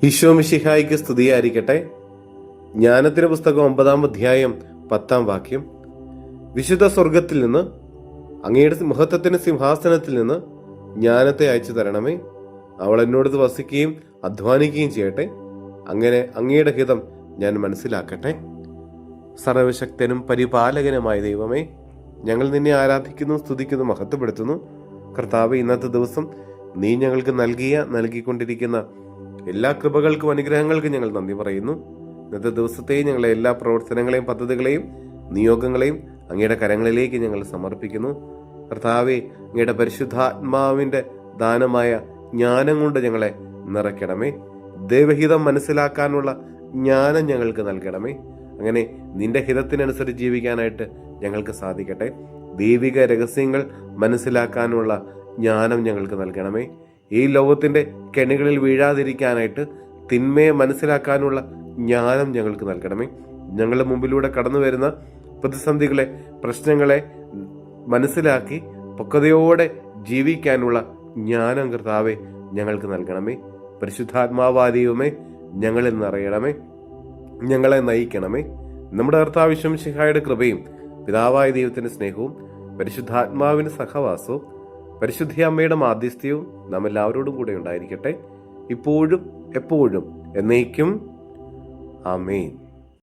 ഈശോ മിശിഹായിക്ക് സ്തുതിയായിരിക്കട്ടെ. ജ്ഞാനത്തിന്റെ പുസ്തകം 9-ാം അധ്യായം 10-ാം വാക്യം. വിശുദ്ധ സ്വർഗത്തിൽ നിന്ന്, അങ്ങയുടെ മഹത്വത്തിന്റെ സിംഹാസനത്തിൽ നിന്ന് ജ്ഞാനത്തെ അയച്ചു തരണമേ. അവൾ എന്നോട് വസിക്കുകയും അധ്വാനിക്കുകയും ചെയ്യട്ടെ. അങ്ങനെ അങ്ങയുടെ ഹിതം ഞാൻ മനസ്സിലാക്കട്ടെ. സർവശക്തനും പരിപാലകനുമായ ദൈവമേ, ഞങ്ങൾ നിന്നെ ആരാധിക്കുന്നു, സ്തുതിക്കുന്നു, മഹത്വപ്പെടുത്തുന്നു. കർത്താവേ, ഇന്നത്തെ ദിവസം നീ ഞങ്ങൾക്ക് നൽകിക്കൊണ്ടിരിക്കുന്ന എല്ലാ കൃപകൾക്കും അനുഗ്രഹങ്ങൾക്കും ഞങ്ങൾ നന്ദി പറയുന്നു. ഇന്നത്തെ ദിവസത്തെയും ഞങ്ങളെ എല്ലാ പ്രവർത്തനങ്ങളെയും പദ്ധതികളെയും നിയോഗങ്ങളെയും അങ്ങയുടെ കരങ്ങളിലേക്ക് ഞങ്ങൾ സമർപ്പിക്കുന്നു. കർത്താവേ, അങ്ങയുടെ പരിശുദ്ധാത്മാവിന്റെ ദാനമായ ജ്ഞാനം കൊണ്ട് ഞങ്ങളെ നിറയ്ക്കണമേ. ദൈവഹിതം മനസ്സിലാക്കാനുള്ള ജ്ഞാനം ഞങ്ങൾക്ക് നൽകണമേ. അങ്ങനെ നിന്റെ ഹിതത്തിനനുസരിച്ച് ജീവിക്കാനായിട്ട് ഞങ്ങൾക്ക് സാധിക്കട്ടെ. ദൈവിക രഹസ്യങ്ങൾ മനസ്സിലാക്കാനുള്ള ജ്ഞാനം ഞങ്ങൾക്ക് നൽകണമേ. ഈ ലോകത്തിന്റെ കെണികളിൽ വീഴാതിരിക്കാനായിട്ട് തിന്മയെ മനസ്സിലാക്കാനുള്ള ജ്ഞാനം ഞങ്ങൾക്ക് നൽകണമേ. ഞങ്ങളുടെ മുമ്പിലൂടെ കടന്നു വരുന്ന പ്രതിസന്ധികളെ, പ്രശ്നങ്ങളെ മനസ്സിലാക്കി പക്വതയോടെ ജീവിക്കാനുള്ള ജ്ഞാനം കർത്താവെ ഞങ്ങൾക്ക് നൽകണമേ. പരിശുദ്ധാത്മാവാദീവമേ, ഞങ്ങളിൽ നിറയണമേ, ഞങ്ങളെ നയിക്കണമേ. നമ്മുടെ കർത്താവ് ഈശോ മിശിഹായുടെ കൃപയും പിതാവായ ദൈവത്തിന്റെ സ്നേഹവും പരിശുദ്ധാത്മാവിന്റെ സഹവാസവും പരിശുദ്ധ അമ്മയുടെ മാധ്യസ്ഥ്യവും നാം എല്ലാവരോടും കൂടെ ഉണ്ടായിരിക്കട്ടെ, ഇപ്പോഴും എപ്പോഴും എന്നേക്കും. ആമേൻ.